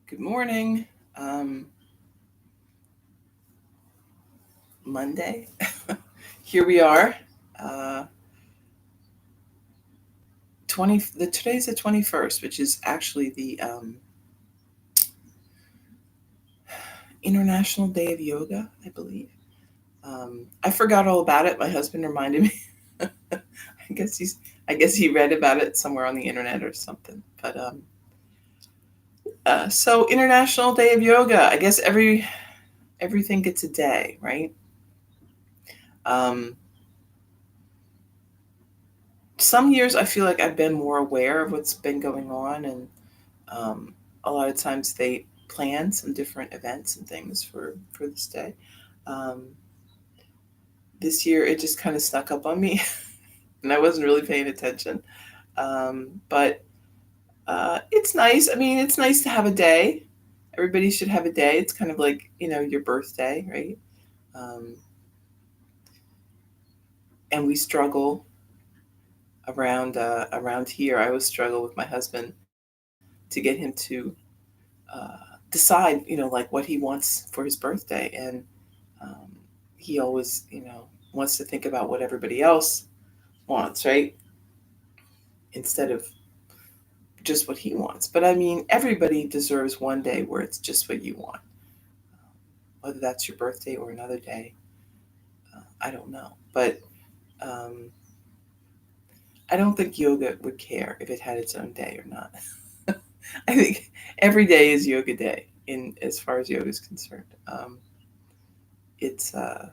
Good morning. Um, Monday. Here we are. Uh, today's the 21st, which is actually the International Day of Yoga, I believe. I forgot all about it. My husband reminded me. guess he's. I guess he read about it somewhere on the internet or something. So International Day of Yoga. I guess everything gets a day, right? Um, some years I feel like I've been more aware of what's been going on, and um, a lot of times they plan some different events and things for this day. Um, this year it just kind of snuck up on me, and I wasn't really paying attention. But it's nice. I mean, it's nice to have a day. Everybody should have a day. It's kind of like your birthday, right? Um, and we struggle around here. I always struggle with my husband to get him to decide, like what he wants for his birthday, and um, he always, wants to think about what everybody else wants, right? Instead of just what he wants. But I mean, everybody deserves one day where it's just what you want, whether that's your birthday or another day. I don't know, but um, I don't think yoga would care if it had its own day or not. I think every day is yoga day in as far as yoga is concerned. It's um,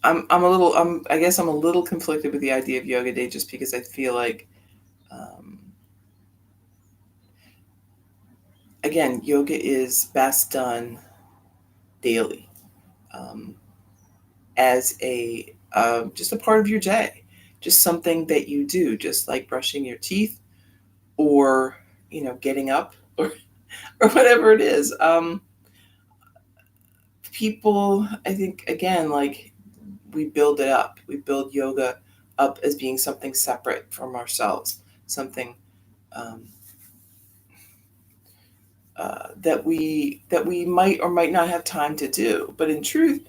I'm a little I guess I'm a little conflicted with the idea of yoga day just because I feel like um, again yoga is best done daily, um, as a just a part of your day, just something that you do, just like brushing your teeth or getting up or whatever it is. People, I think, again, like we build it up. We build yoga up as being something separate from ourselves, something um, that we might or might not have time to do. But in truth,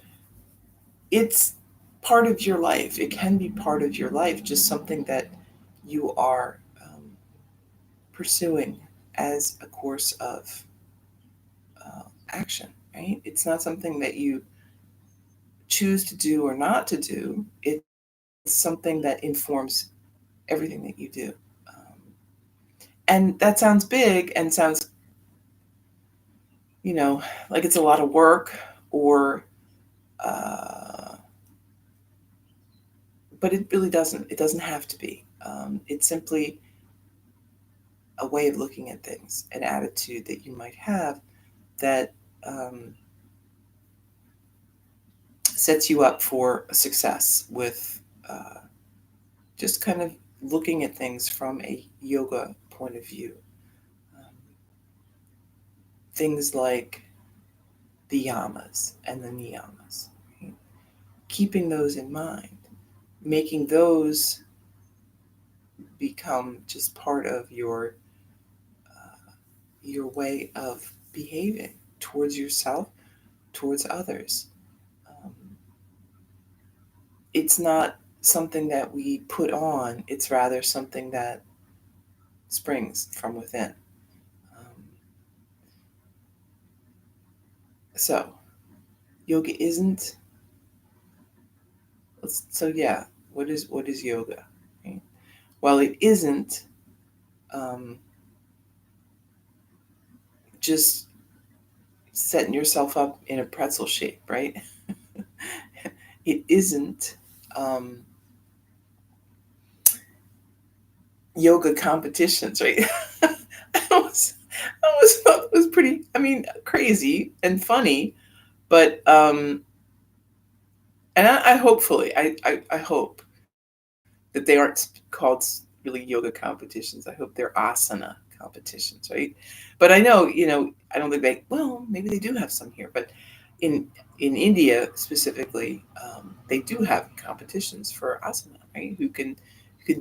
it's part of your life. It can be part of your life, just something that you are pursuing as a course of action. Right? It's not something that you choose to do or not to do. It's something that informs everything that you do. And that sounds big and sounds, you know, like it's a lot of work or, uh, but it really doesn't. It doesn't have to be. It's simply a way of looking at things, an attitude that you might have that um, sets you up for success with uh, just kind of looking at things from a yoga point of view. Um, Things like the yamas and the niyamas, right? Keeping those in mind, making those become just part of your way of behaving towards yourself, towards others. Um, it's not something that we put on; it's rather something that springs from within. So yoga isn't. So yeah, what is yoga? Right? Well, it isn't um, just setting yourself up in a pretzel shape, right? It isn't um, yoga competitions, right? I was, thought it was pretty, I mean, crazy and funny, but and I hopefully, I hope that they aren't called really yoga competitions. I hope they're asana competitions, right? But I know, I don't think well, maybe they do have some here, but in in India specifically, they do have competitions for asana, right? Who can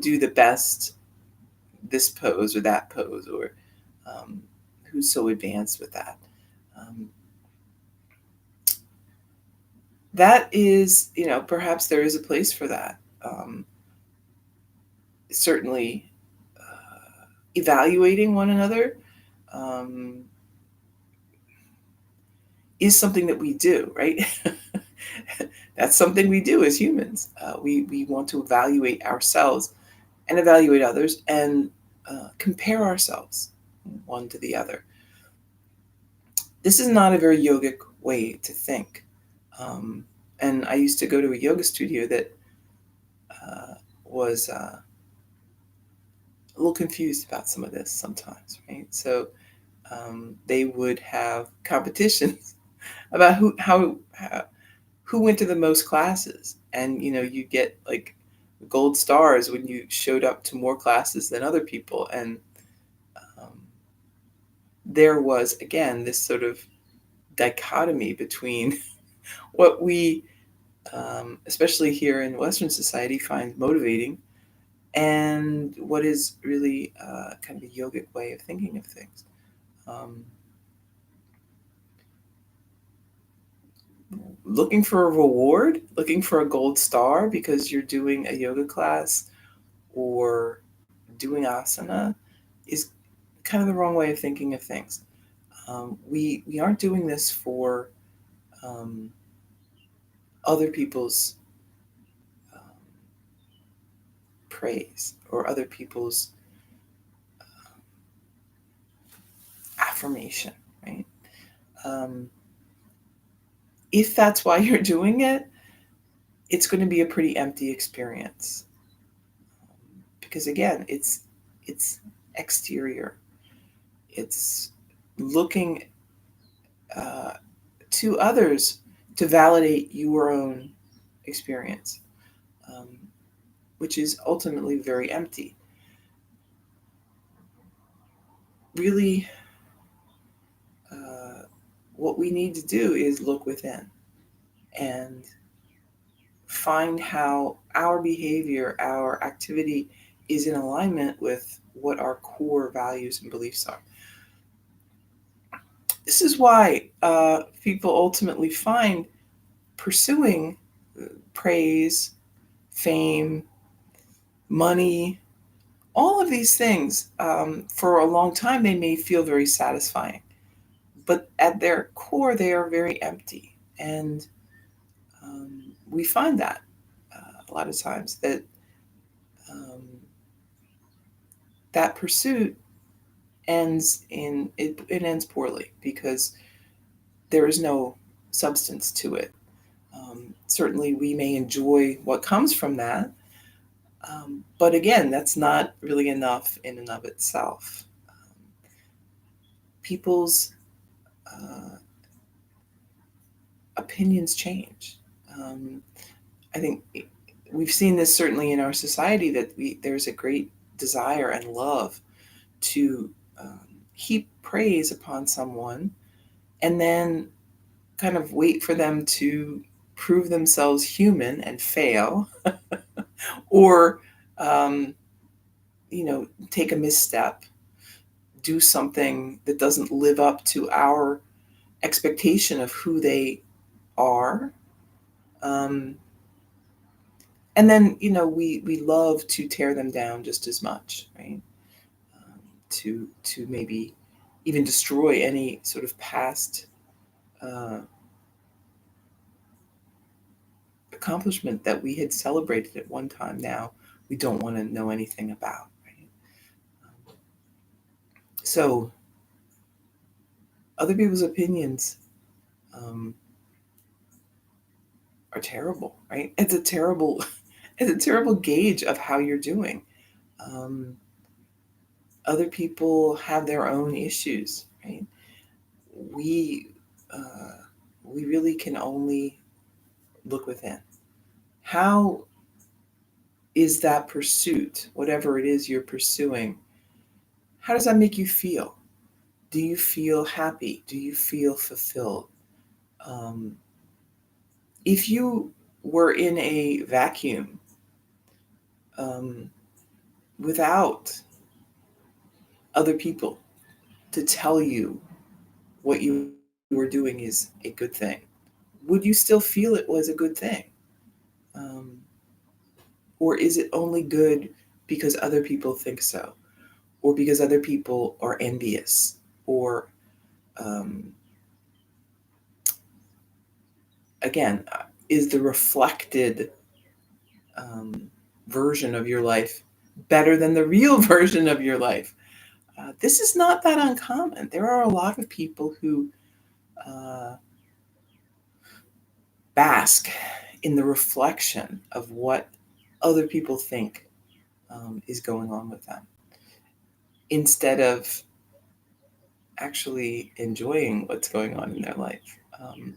do the best this pose or that pose, or um, who's so advanced with that. Um, that is, perhaps there is a place for that. Certainly, evaluating one another um, is something that we do, right? That's something we do as humans. We want to evaluate ourselves and evaluate others and compare ourselves one to the other. This is not a very yogic way to think. Um, and I used to go to a yoga studio that was a little confused about some of this sometimes, right? So they would have competitions about who went to the most classes, and you get like gold stars when you showed up to more classes than other people, and um, there was again this sort of dichotomy between what we, especially here in Western society, find motivating and what is really kind of a yogic way of thinking of things. Um, Looking for a reward, looking for a gold star because you're doing a yoga class or doing asana is kind of the wrong way of thinking of things. We aren't doing this for um, other people's um, praise or other people's affirmation, right? Um, if that's why you're doing it, it's going to be a pretty empty experience because again, it's exterior. It's looking uh, to others to validate your own experience, um, which is ultimately very empty. Really, uh, what we need to do is look within and find how our behavior, our activity is in alignment with what our core values and beliefs are. This is why people ultimately find pursuing praise, fame, money, all of these things, for a long time, they may feel very satisfying, but at their core, they are very empty. And we find that a lot of times that um, that pursuit it ends poorly because there is no substance to it. Certainly, we may enjoy what comes from that, but again, that's not really enough in and of itself. People's uh, opinions change. Um, I think we've seen this certainly in our society that there's a great desire and love to heap praise upon someone and then kind of wait for them to prove themselves human and fail or um, take a misstep, do something that doesn't live up to our expectation of who they are. Um, and then, we love to tear them down just as much, right? To maybe even destroy any sort of past uh, accomplishment that we had celebrated at one time. Now we don't want to know anything about, right? So other people's opinions um, are terrible, right? It's a terrible, it's a terrible gauge of how you're doing. Um, Other people have their own issues, right? We uh, we really can only look within. How is that pursuit, whatever it is you're pursuing, how does that make you feel? Do you feel happy? Do you feel fulfilled? Um, if you were in a vacuum um, without other people to tell you what you were doing is a good thing, would you still feel it was a good thing? Um, or is it only good because other people think so, or because other people are envious, or um, again, is the reflected um, version of your life better than the real version of your life? This is not that uncommon. There are a lot of people who uh, bask in the reflection of what other people think is going on with them, instead of actually enjoying what's going on in their life. Um,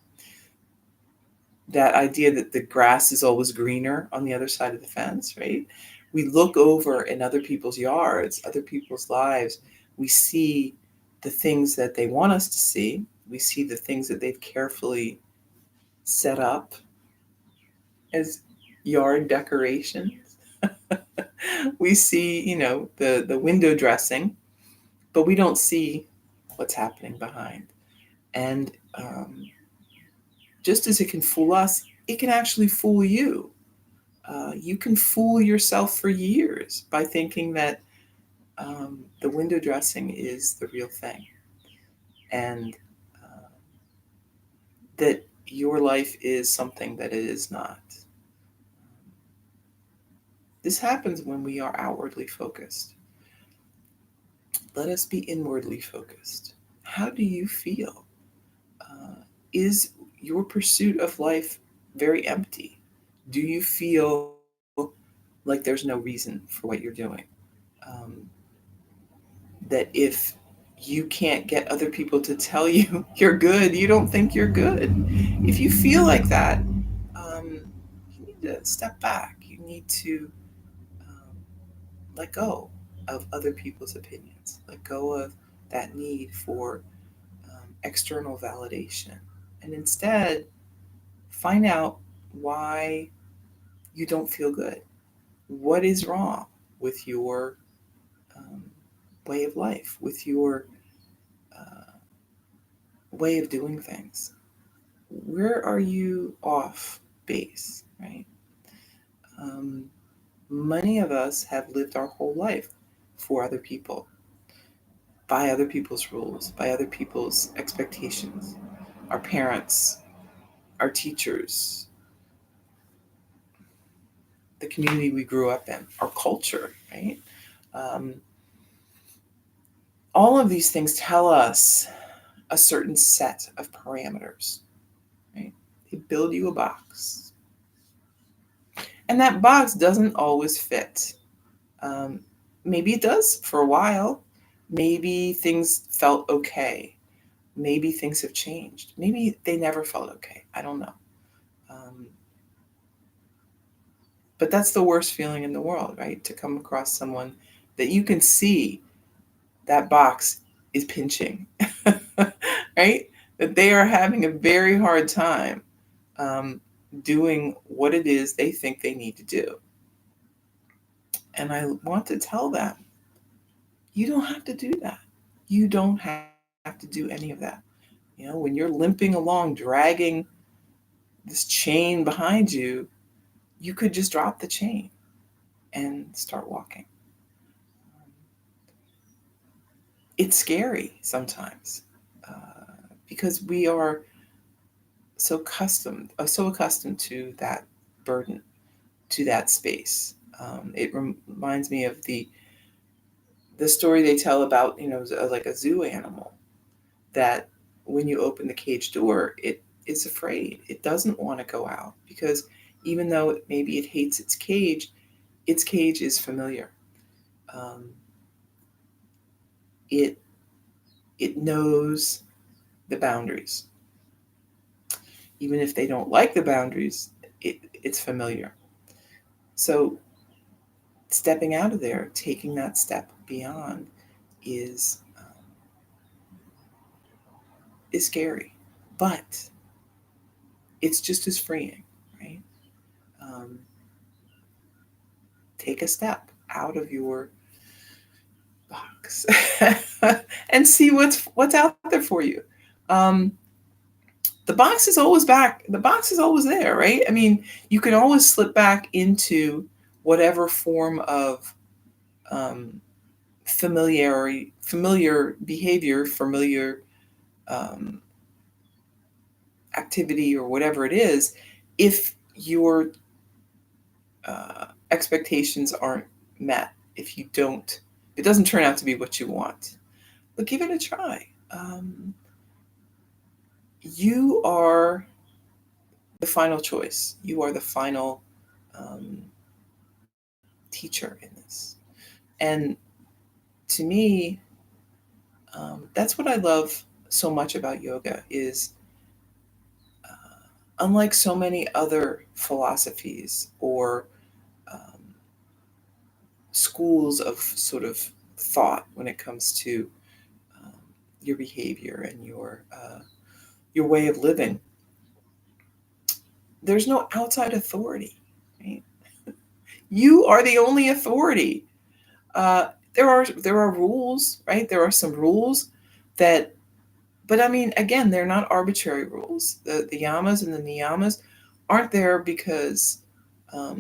that idea that the grass is always greener on the other side of the fence, right? We look over in other people's yards, other people's lives. We see the things that they want us to see. We see the things that they've carefully set up as yard decorations. We see, the window dressing, but we don't see what's happening behind. And just as it can fool us, it can actually fool you. You can fool yourself for years by thinking that the window dressing is the real thing, and that your life is something that it is not. This happens when we are outwardly focused. Let us be inwardly focused. How do you feel? Is your pursuit of life very empty? Do you feel like there's no reason for what you're doing? Um, that if you can't get other people to tell you you're good, you don't think you're good. If you feel like that, you need to step back. You need to um, let go of other people's opinions, let go of that need for external validation, and instead find out why you don't feel good. What is wrong with your um, way of life, with your way of doing things? Where are you off base, right? Um, Many of us have lived our whole life for other people, by other people's rules, by other people's expectations. Our parents, our teachers, the community we grew up in, our culture, right? Um, all of these things tell us a certain set of parameters, right? They build you a box. And that box doesn't always fit. Um, Maybe it does for a while. Maybe things felt okay. Maybe things have changed. Maybe they never felt okay. I don't know. Um, but that's the worst feeling in the world, right? To come across someone that you can see that box is pinching, right? That they are having a very hard time um, doing what it is they think they need to do. And I want to tell them, you don't have to do that. You don't have to do any of that. When you're limping along, dragging this chain behind you, you could just drop the chain and start walking. It's scary sometimes because we are so accustomed to that burden, to that space. It reminds me of the story they tell about like a zoo animal that when you open the cage door, it is afraid. It doesn't want to go out because even though maybe it hates its cage is familiar. Um, it it knows the boundaries, even if they don't like the boundaries. It's familiar. So stepping out of there, taking that step beyond, is is scary, but it's just as freeing, right? Um, take a step out of your box and see what's out there for you. Um, the box is always back. The box is always there, right? I mean, you can always slip back into whatever form of um, familiar behavior, familiar um, activity, or whatever it is, if your expectations aren't met, if you don't, it doesn't turn out to be what you want. But give it a try. You are the final choice. You are the final um, teacher in this. And to me, that's what I love so much about yoga is unlike so many other philosophies or um, schools of sort of thought when it comes to um, your behavior and your way of living, there's no outside authority. Right? You are the only authority. There are rules, right? There are some rules that, but I mean, again, they're not arbitrary rules. The yamas and the niyamas aren't there because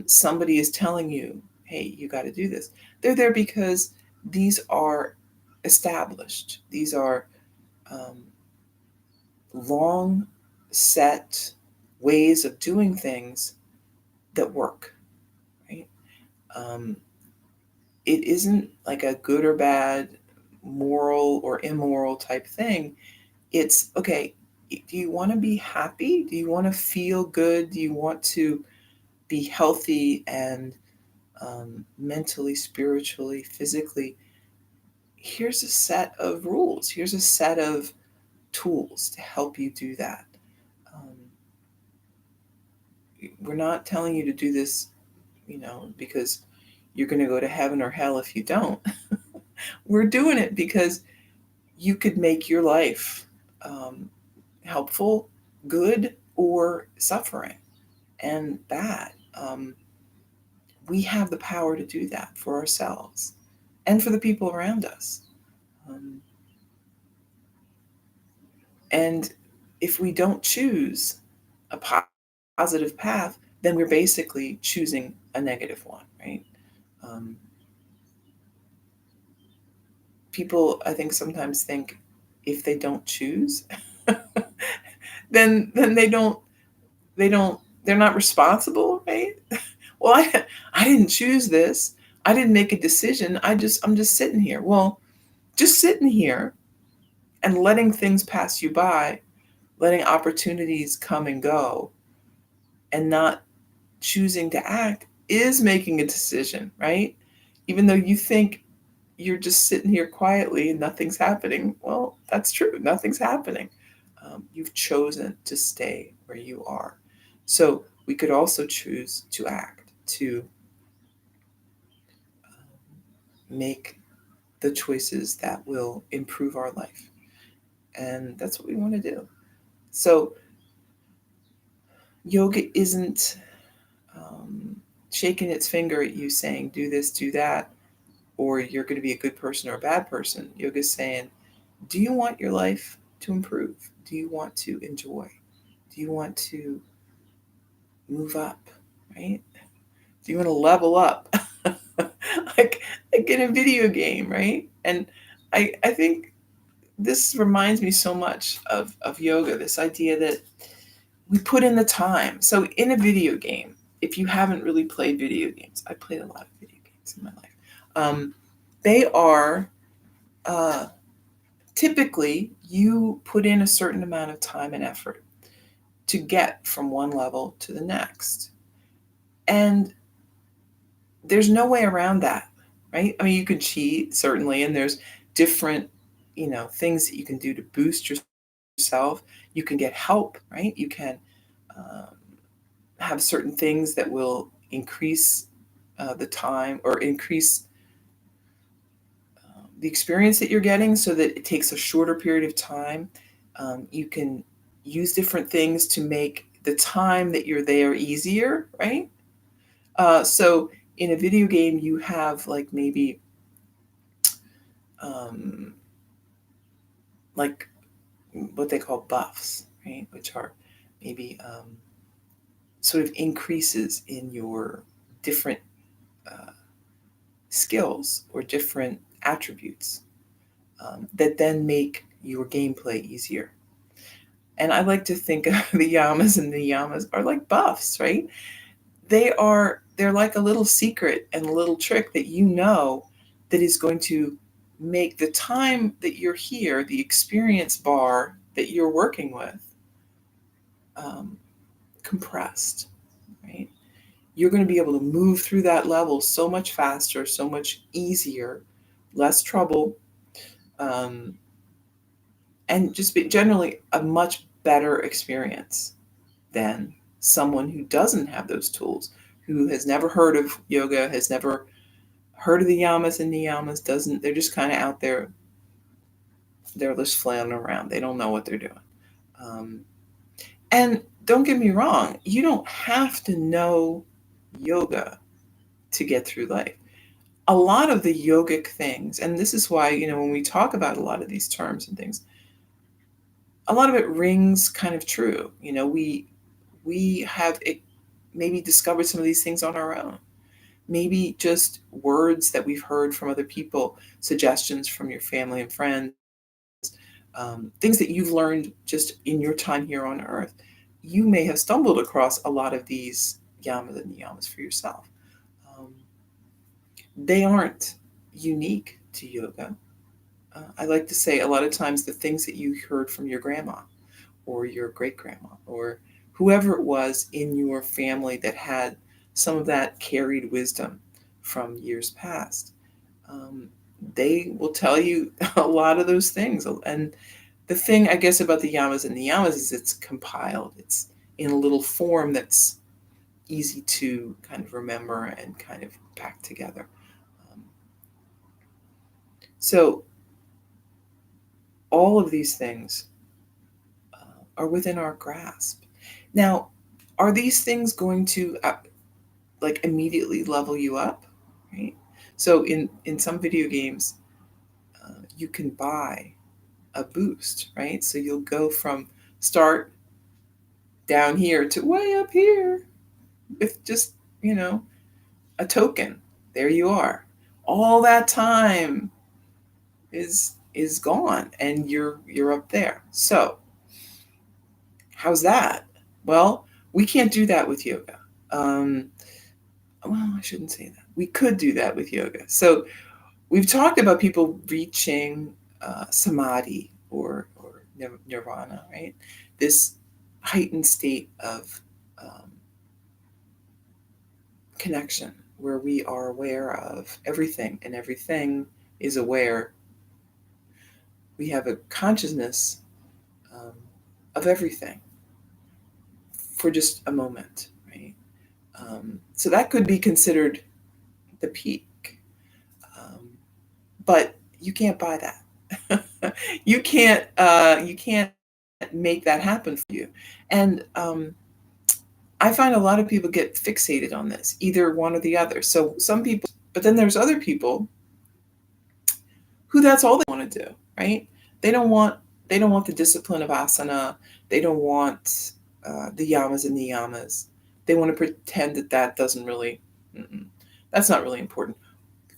somebody is telling you, hey, you got to do this. They're there because these are established. These are um, long set ways of doing things that work, right? Um, it isn't like a good or bad, moral or immoral type thing. It's okay, do you want to be happy? Do you want to feel good? Do you want to be healthy and mentally, spiritually, physically? Here's a set of rules. Here's a set of tools to help you do that. Um, we're not telling you to do this, because you're going to go to heaven or hell if you don't. We're doing it because you could make your life helpful, good, or suffering and bad. We have the power to do that for ourselves and for the people around us. Um, and if we don't choose a positive path, then we're basically choosing a negative one, right? Um, People, I think, sometimes think if they don't choose, then they're not responsible, right? Well, I didn't choose this. I didn't make a decision. I'm just sitting here. Well, just sitting here and letting things pass you by, letting opportunities come and go, and not choosing to act is making a decision, right? Even though you think you're just sitting here quietly and nothing's happening. Well, that's true. Nothing's happening. You've chosen to stay where you are. So we could also choose to act, to make the choices that will improve our life. And that's what we want to do. So yoga isn't shaking its finger at you saying, do this, do that, or you're going to be a good person or a bad person. Yoga is saying, do you want your life to improve? Do you want to enjoy? Do you want to move up, right? Do you want to level up? like in a video game, right? And I think this reminds me so much of yoga, this idea that we put in the time. So in a video game, if you haven't really played video games, I played a lot of video games in my life. They are typically you put in a certain amount of time and effort to get from one level to the next. And there's no way around that, right? I mean, you can cheat, certainly, and there's different, things that you can do to boost yourself. You can get help, right? You can um, have certain things that will increase the time or increase the experience that you're getting so that it takes a shorter period of time. You can use different things to make the time that you're there easier, right? So in a video game, you have like maybe um, like what they call buffs, right? Which are maybe sort of increases in your different uh, skills or different attributes that then make your gameplay easier. And I like to think of the yamas and the yamas are like buffs, right? They're like a little secret and a little trick that you know that is going to make the time that you're here, the experience bar that you're working with, um, compressed, right? You're going to be able to move through that level so much faster, so much easier, less trouble, um, and just be generally a much better experience than someone who doesn't have those tools, who has never heard of yoga, has never heard of the yamas and niyamas, doesn't, they're just kind of out there, they're just flailing around. They don't know what they're doing. Um, and don't get me wrong, you don't have to know yoga to get through life. A lot of the yogic things, and this is why, when we talk about a lot of these terms and things, a lot of it rings kind of true. We have maybe discovered some of these things on our own. Maybe just words that we've heard from other people, suggestions from your family and friends, things that you've learned just in your time here on earth. You may have stumbled across a lot of these yamas and niyamas for yourself. Um, they aren't unique to yoga. I like to say a lot of times the things that you heard from your grandma or your great grandma or whoever it was in your family that had some of that carried wisdom from years past, um, they will tell you a lot of those things. And the thing, I guess, about the yamas and niyamas is it's compiled. It's in a little form that's easy to kind of remember and kind of pack together. Um, so all of these things are within our grasp. Now, are these things going to like immediately level you up? Right. So in some video games, you can buy a boost, right? So you'll go from start down here to way up here with just, a token. There you are. All that time is gone and you're up there. So, how's that? Well, we can't do that with yoga. Um, well, I shouldn't say that. We could do that with yoga. So, we've talked about people reaching samadhi or nirvana, right? This heightened state of um, connection where we are aware of everything and everything is aware. We have a consciousness um, of everything for just a moment, right? So that could be considered the peak, um, but you can't buy that. You can't make that happen for you. And I find a lot of people get fixated on this, either one or the other. So some people, but then there's other people who that's all they want to do, right? They don't want they don't want the discipline of asana. They don't want the yamas and niyamas. They want to pretend that doesn't really, that's not really important.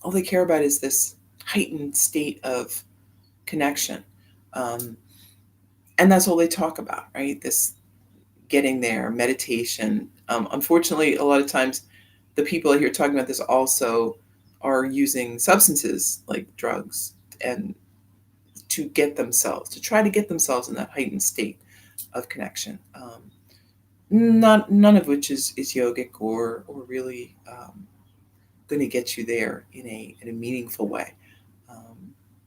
All they care about is this heightened state of connection, um, and that's all they talk about, right? This getting there, meditation. Unfortunately, a lot of times, the people I hear talking about this also are using substances like drugs and to try to get themselves in that heightened state of connection. None of which is yogic or really going to get you there in a meaningful way.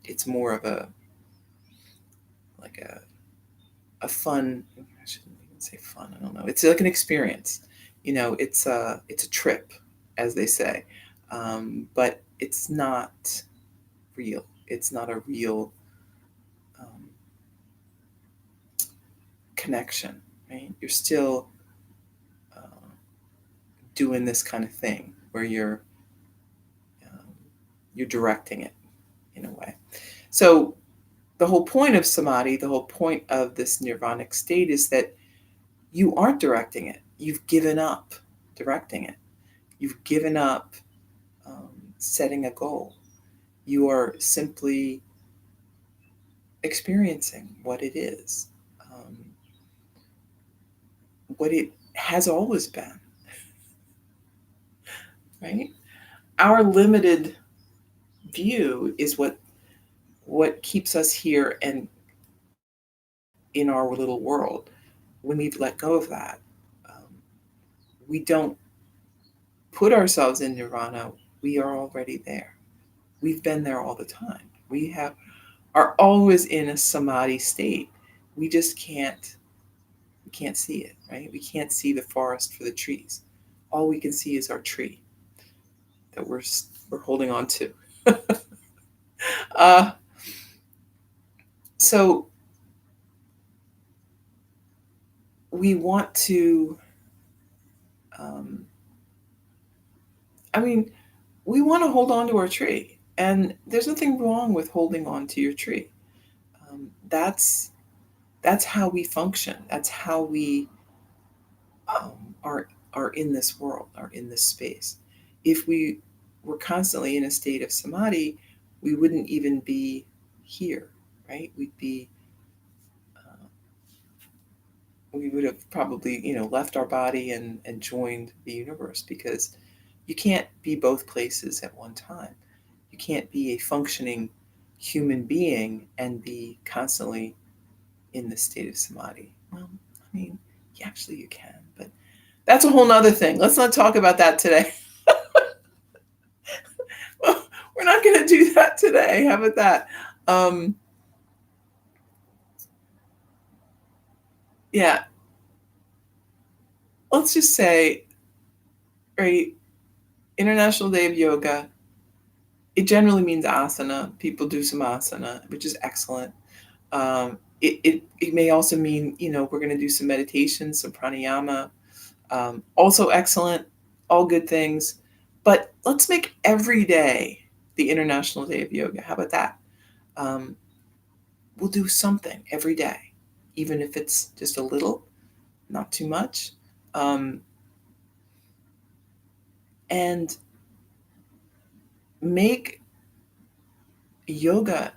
It's more of a like a fun. I shouldn't even say fun. I don't know. It's like an experience. It's a trip, as they say, but it's not real. It's not a real um, connection, right? You're still uh, doing this kind of thing where um, you're directing it, in a way. So the whole point of samadhi, the whole point of this nirvanic state is that you aren't directing it. You've given up directing it. You've given up setting a goal. You are simply experiencing what it is, what it has always been, right? Our limited view is what keeps us here and in our little world. When we've let go of that, we don't put ourselves in nirvana. We are already there. We've been there all the time. Are always in a samadhi state. We just can't see it, right? We can't see the forest for the trees. All we can see is our tree that we're holding on to. uh, so we want to, um, I mean, we want to hold on to our tree, and there's nothing wrong with holding on to your tree. That's how we function. That's how we um, are in this world, are in this space. If we were constantly in a state of samadhi, we wouldn't even be here, right? We would have probably, left our body and joined the universe, because you can't be both places at one time. You can't be a functioning human being and be constantly in the state of samadhi. Well, I mean, actually you can, but that's a whole nother thing. Let's not talk about that today. Well, we're not going to do that today. How about that? Um, yeah, let's just say, right, International Day of Yoga, it generally means asana. People do some asana, which is excellent. It may also mean, we're going to do some meditation, some pranayama, also excellent, all good things. But let's make every day the International Day of Yoga. How about that? Um, we'll do something every day, even if it's just a little, not too much. Um, and make yoga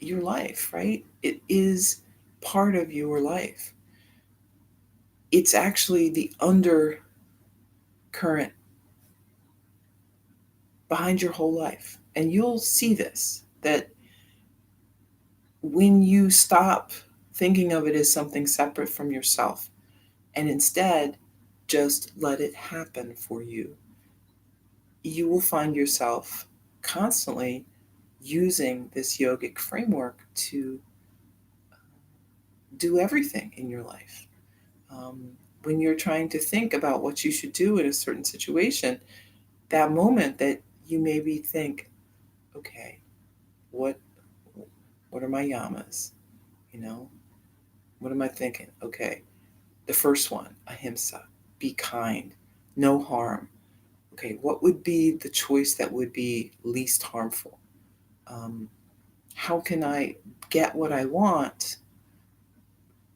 your life, right? It is part of your life. It's actually the undercurrent behind your whole life. And you'll see this, that when you stop thinking of it as something separate from yourself and instead just let it happen for you, you will find yourself constantly using this yogic framework to do everything in your life. Um, when you're trying to think about what you should do in a certain situation, that moment that you maybe think, okay, what what are my yamas? You know, what am I thinking? Okay, the first one, ahimsa, be kind, no harm. Okay, what would be the choice that would be least harmful? Um, how can I get what I want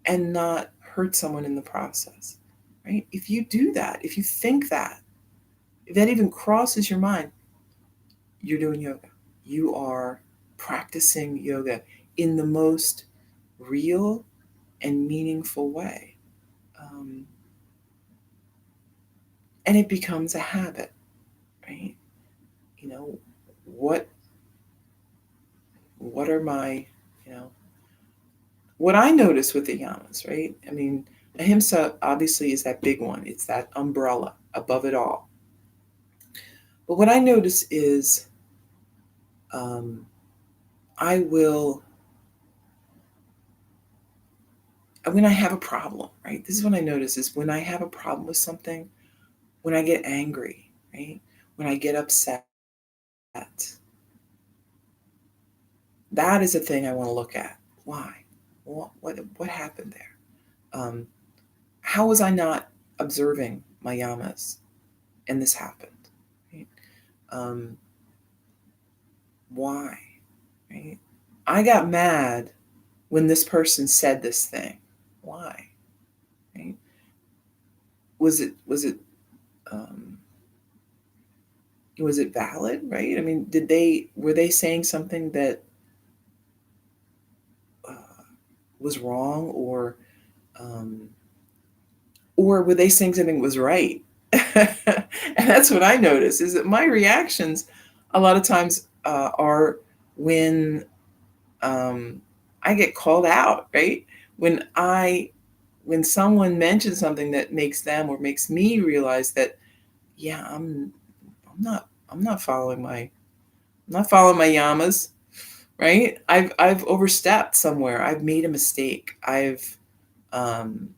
and not hurt someone in the process? Right? If you do that, if you think that, if that even crosses your mind, you're doing yoga. You are practicing yoga in the most real and meaningful way. Um, and it becomes a habit, right? You know, what what are my, you know, what I notice with the yamas, right? I mean, ahimsa obviously is that big one. It's that umbrella above it all. But what I notice is um, I will, when I have a problem, right? This is what I notice is when I have a problem with something, when I get angry, right? When I get upset, that is a thing I want to look at. Why? What happened there? How was I not observing my yamas and this happened? Right? Um, why? right? I got mad when this person said this thing. Why? Right? Was it um, was it valid? Right? I mean, were they saying something that uh, was wrong, um, or were they saying something was right? And that's what I notice is that my reactions a lot of times are when I get called out, right? When I when someone mentions something that makes them or makes me realize that, yeah, I'm not following my yamas, right? I've overstepped somewhere. I've made a mistake. Um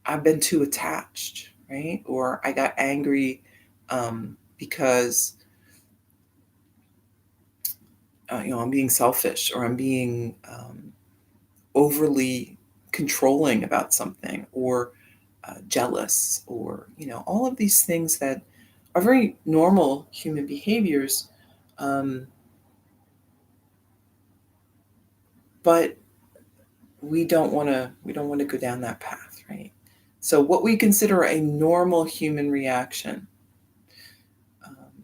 I've been too attached, right? Or I got angry because I'm being selfish, or I'm being overly controlling about something, or jealous, or all of these things that are very normal human behaviors, um, but we don't want to go down that path, right? So what we consider a normal human reaction um,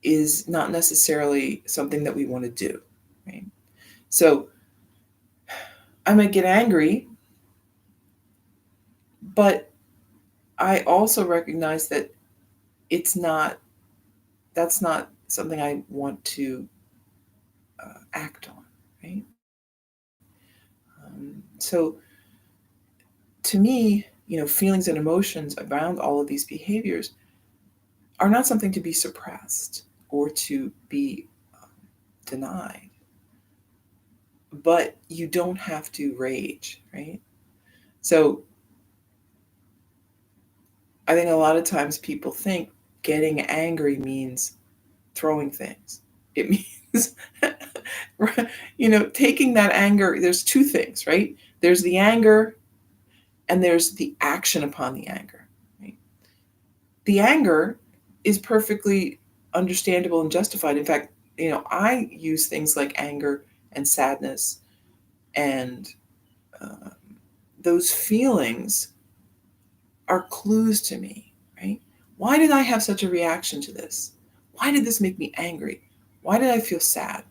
is not necessarily something that we want to do, right? So I might get angry, but I also recognize that it's not that's not something I want to act on, right? So to me, feelings and emotions around all of these behaviors are not something to be suppressed or to be um, denied, but you don't have to rage, right? So I think a lot of times people think getting angry means throwing things. It means, taking that anger. There's two things, right? There's the anger and there's the action upon the anger. Right? The anger is perfectly understandable and justified. In fact, I use things like anger and sadness and uh, those feelings are clues to me, right? Why did I have such a reaction to this? Why did this make me angry? Why did I feel sad?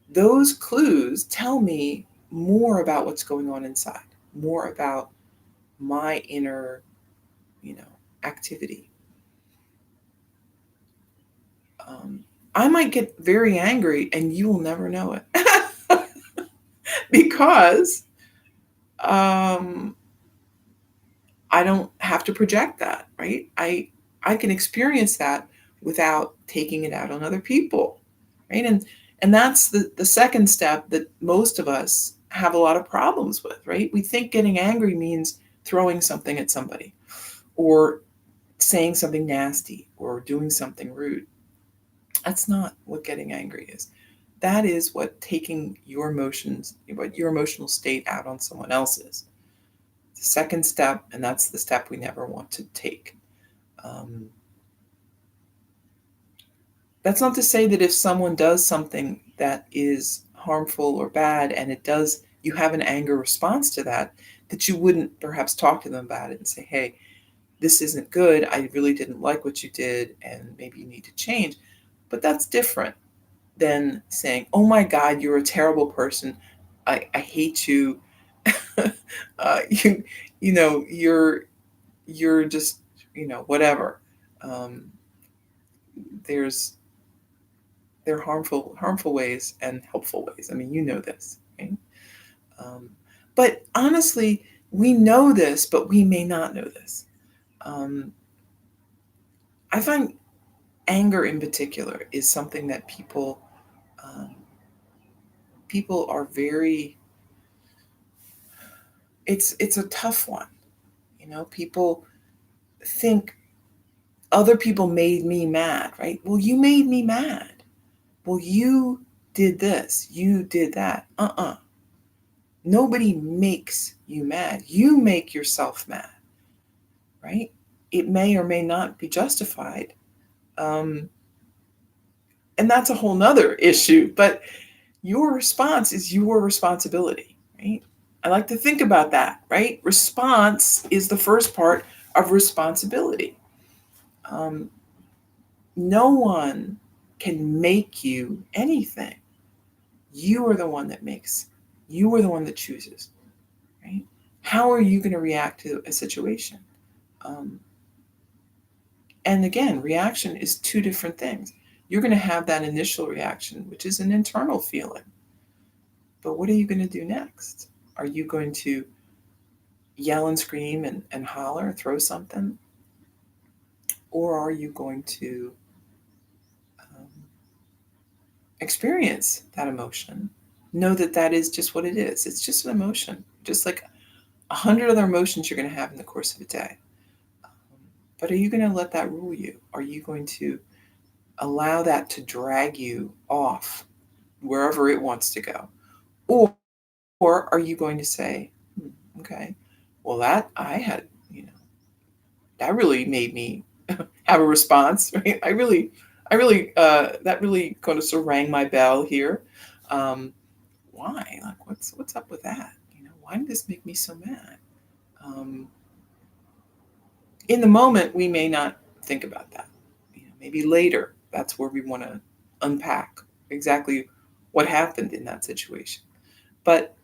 Those clues tell me more about what's going on inside, more about my inner, you know, activity. Um, I might get very angry and you will never know it because um, I don't have to project that, right? I can experience that without taking it out on other people, right? And that's the second step that most of us have a lot of problems with, right? We think getting angry means throwing something at somebody or saying something nasty or doing something rude. That's not what getting angry is. That is what taking your emotions, what your emotional state out on someone else is. The second step, and that's the step we never want to take. Um, that's not to say that if someone does something that is harmful or bad, and you have an anger response to that, that you wouldn't perhaps talk to them about it and say, hey, this isn't good. I really didn't like what you did, and maybe you need to change. But that's different than saying, oh my God, you're a terrible person. I hate you. You, you're just, whatever. Um, there's there are harmful ways and helpful ways. I mean, you know this, right? Um, but honestly, we know this, but we may not know this. Um, I find anger in particular is something that um, people are very. It's a tough one, People think other people made me mad, right? Well, you made me mad. Well, you did this, you did that. Nobody makes you mad. You make yourself mad, right? It may or may not be justified. Um, And that's a whole nother issue. But your response is your responsibility, right? I like to think about that, right? Response is the first part of responsibility. Um, no one can make you anything. You are the one that makes. You are the one that chooses, right? How are you going to react to a situation? Um, and again, reaction is two different things. You're going to have that initial reaction, which is an internal feeling. But what are you going to do next? Are you going to yell and scream and holler and throw something? Or are you going to um, experience that emotion? Know that that is just what it is. It's just an emotion, just like 100 other emotions you're going to have in the course of a day. Um, but are you going to let that rule you? Are you going to allow that to drag you off wherever it wants to go? Or are you going to say, okay, well, that I had, that really made me have a response, right? That really kind of sort of rang my bell here. Um, why? Like, what's up with that? Why did this make me so mad? Um, in the moment, we may not think about that. Maybe later, that's where we want to unpack exactly what happened in that situation. But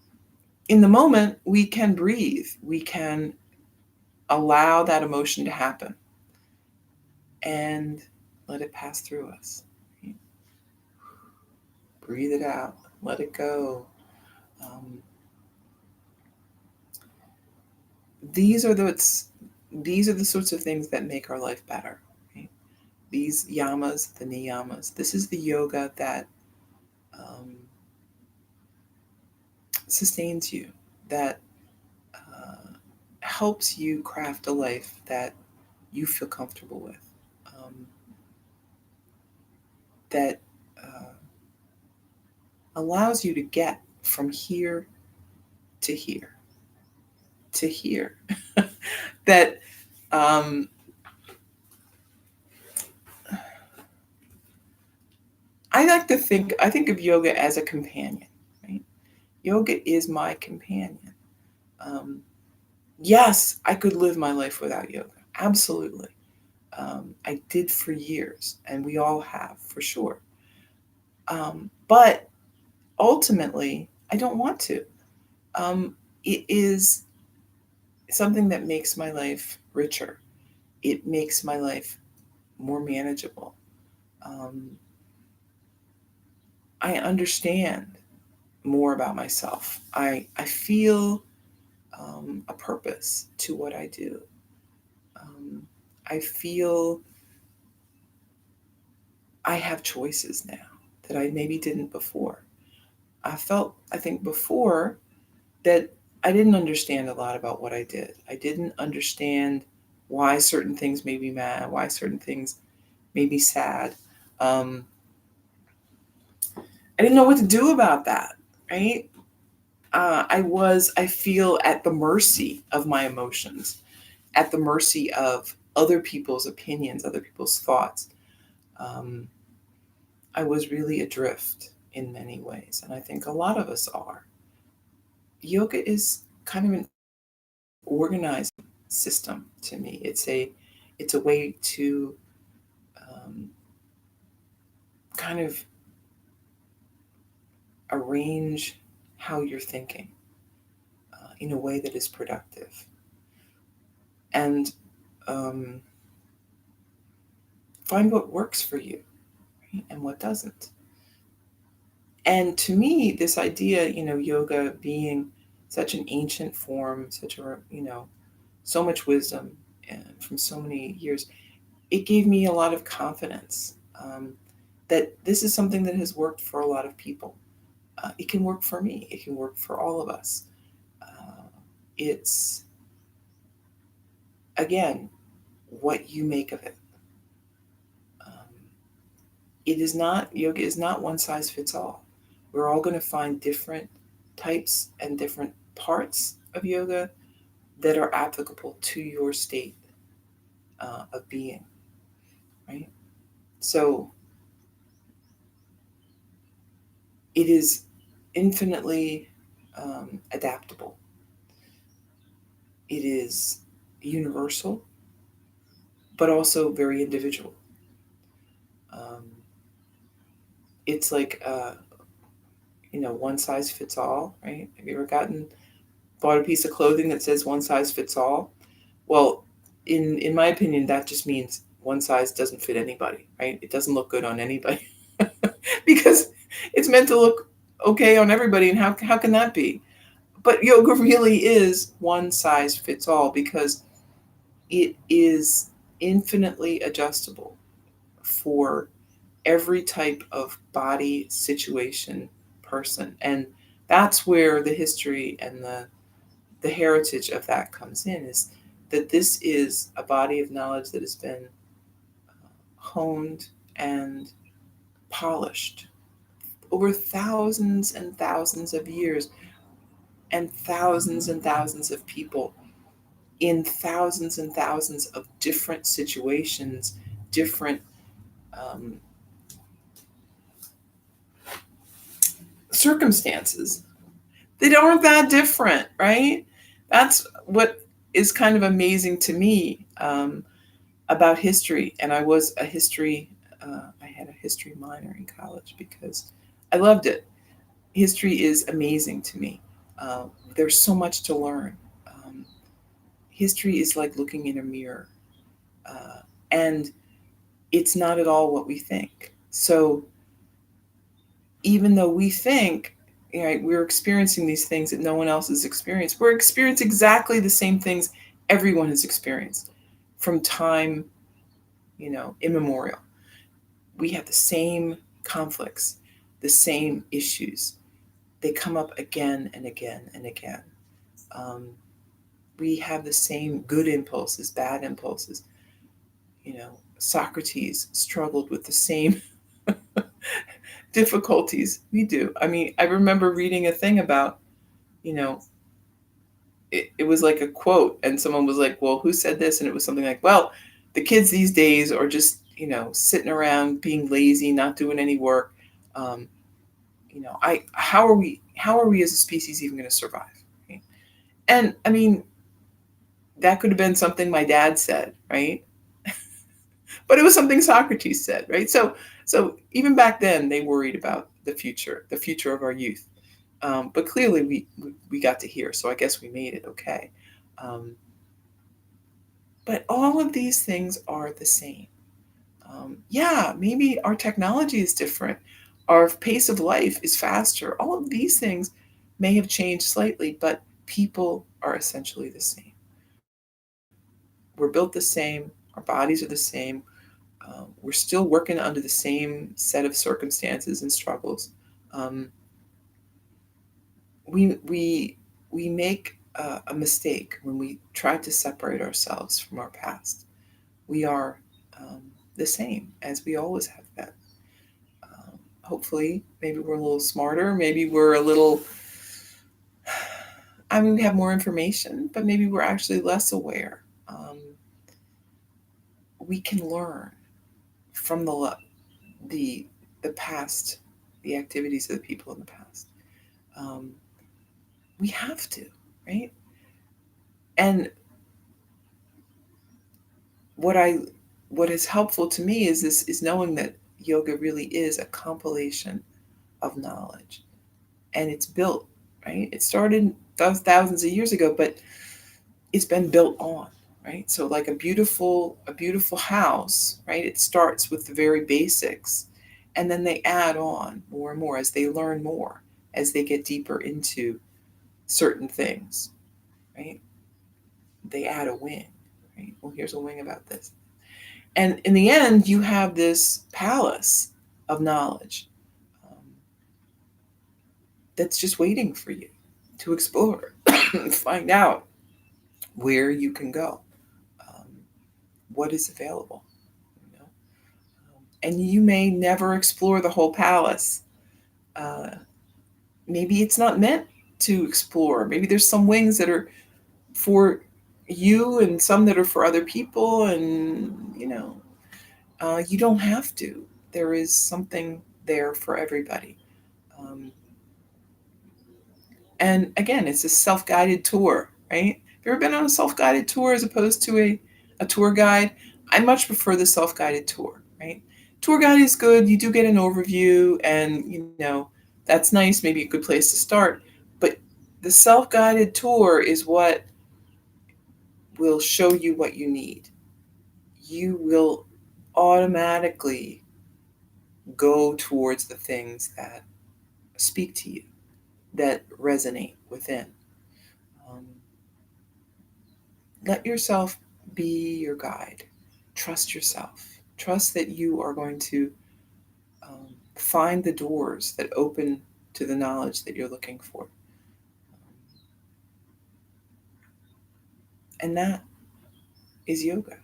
in the moment, we can breathe. We can allow that emotion to happen and let it pass through us. Breathe it out, let it go. Um, these are the sorts of things that make our life better. Right? These yamas, the niyamas. This is the yoga that um, sustains you, that helps you craft a life that you feel comfortable with, that uh, allows you to get from here to here to here. that um, I think of yoga as a companion, right? Yoga is my companion. Um, yes, I could live my life without yoga. Absolutely. I did for years, and we all have for sure. But ultimately, I don't want to. It is something that makes my life richer. It makes my life more manageable. Um, I understand more about myself. I feel a purpose to what I do. Um, I feel I have choices now that I maybe didn't before. I think before that I didn't understand a lot about what I did. I didn't understand why certain things made me mad, why certain things made me sad. Um, I didn't know what to do about that, right? I feel at the mercy of my emotions, at the mercy of other people's opinions, other people's thoughts. Um, I was really adrift in many ways, and I think a lot of us are. Yoga is kind of an organizing system to me. It's a way to um, kind of arrange how you're thinking in a way that is productive, and um, find what works for you, right, and what doesn't. And to me, this idea, yoga being such an ancient form, so much wisdom and from so many years, it gave me a lot of confidence that this is something that has worked for a lot of people. It can work for me. It can work for all of us. Uh, it's, again, what you make of it. Um, Yoga is not one size fits all. We're all going to find different types and different parts of yoga that are applicable to your state of being, right? So It is infinitely adaptable. It is universal, but also very individual. Um, it's like one size fits all, right? Have you ever bought a piece of clothing that says one size fits all? Well, in my opinion, that just means one size doesn't fit anybody, right? It doesn't look good on anybody because it's meant to look okay on everybody, and how can that be? But yoga really is one size fits all because it is infinitely adjustable for every type of body, situation, person. And that's where the history and the heritage of that comes in, is that this is a body of knowledge that has been honed and polished over thousands and thousands of years, and thousands of people in thousands and thousands of different situations, different um, circumstances. They aren't that different, right? That's what is kind of amazing to me about history. And I had a history minor in college because I loved it. History is amazing to me. Uh, there's so much to learn. Um, History is like looking in a mirror, and it's not at all what we think. So even though we think, we're experiencing these things that no one else has experienced, we're experiencing exactly the same things everyone has experienced from time, immemorial. We have the same conflicts, the same issues. They come up again and again and again. Um, we have the same good impulses, bad impulses. Socrates struggled with the same difficulties we do. I mean, I remember reading a thing about, you know, it was like a quote, and someone was like, well, who said this? And it was something like, well, the kids these days are just, sitting around being lazy, not doing any work. Um, how are we as a species even going to survive? Right? And I mean, that could have been something my dad said, right? But it was something Socrates said, right? So even back then, they worried about the future of our youth. But clearly, we got to hear, so I guess we made it okay. Um, but all of these things are the same. Yeah, maybe our technology is different, our pace of life is faster. All of these things may have changed slightly, but people are essentially the same. We're built the same. Our bodies are the same. We're still working under the same set of circumstances and struggles. Um, we make a mistake when we try to separate ourselves from our past. We are the same as we always have been. Hopefully, maybe we're a little smarter. Maybe we're a little. I mean, we have more information, but maybe we're actually less aware. We can learn from the the past, the activities of the people in the past. Um, we have to, right? And what I what is helpful to me is knowing that yoga really is a compilation of knowledge, and it's built, right. It started thousands of years ago, but it's been built on, right. So like a beautiful house, right. It starts with the very basics, and then they add on more and more as they learn more, as they get deeper into certain things, right. They add a wing, right. Well, here's a wing about this. And in the end, you have this palace of knowledge um, that's just waiting for you to explore, find out where you can go, um, what is available. You know? And you may never explore the whole palace. Uh, Maybe it's not meant to explore. Maybe there's some wings that are for you and some that are for other people. And, you don't have to. There is something there for everybody. Um, and again, it's a self-guided tour, right? Have you ever been on a self-guided tour as opposed to a tour guide? I much prefer the self-guided tour, right? Tour guide is good. You do get an overview, and that's nice, maybe a good place to start. But the self-guided tour is what will show you what you need. You will automatically go towards the things that speak to you, that resonate within. Um, Let yourself be your guide. Trust yourself. Trust that you are going to find the doors that open to the knowledge that you're looking for. And that is yoga,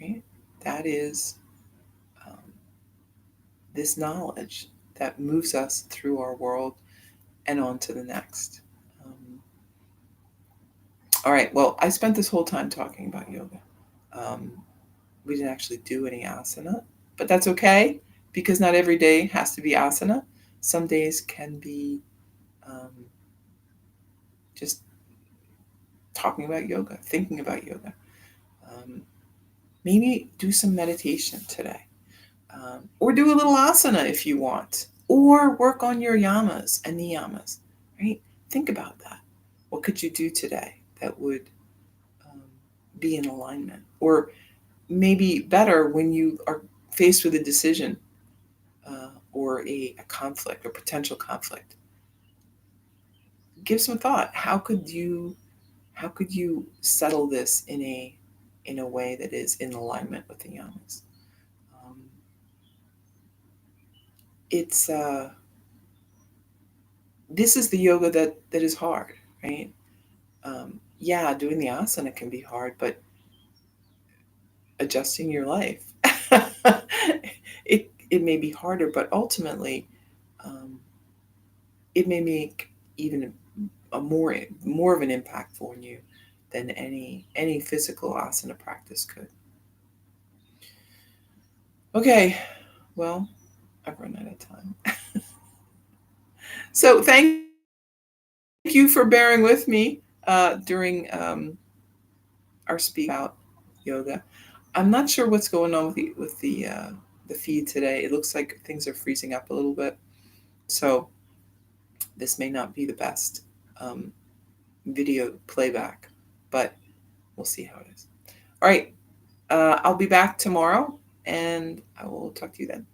right? That is um, this knowledge that moves us through our world and on to the next. Um, all right, well, I spent this whole time talking about yoga. Um, we didn't actually do any asana, but that's okay because not every day has to be asana. Some days can be um, just talking about yoga, thinking about yoga. Um, Maybe do some meditation today, or do a little asana if you want, or work on your yamas and niyamas, right? Think about that. What could you do today that would um, be in alignment? Or maybe better when you are faced with a decision or a conflict or potential conflict. Give some thought. How could you settle this in a way that is in alignment with the yamas? Um, it's This is the yoga that is hard, right? Yeah, doing the asana can be hard, but adjusting your life, it may be harder, but ultimately, um, it may make even a more of an impact on you than any physical asana practice could. Okay, well, I've run out of time. So thank you for bearing with me during our speak about yoga. I'm not sure what's going on with the feed today. It looks like things are freezing up a little bit, so this may not be the best um, video playback, but we'll see how it is. All right, I'll be back tomorrow, and I will talk to you then.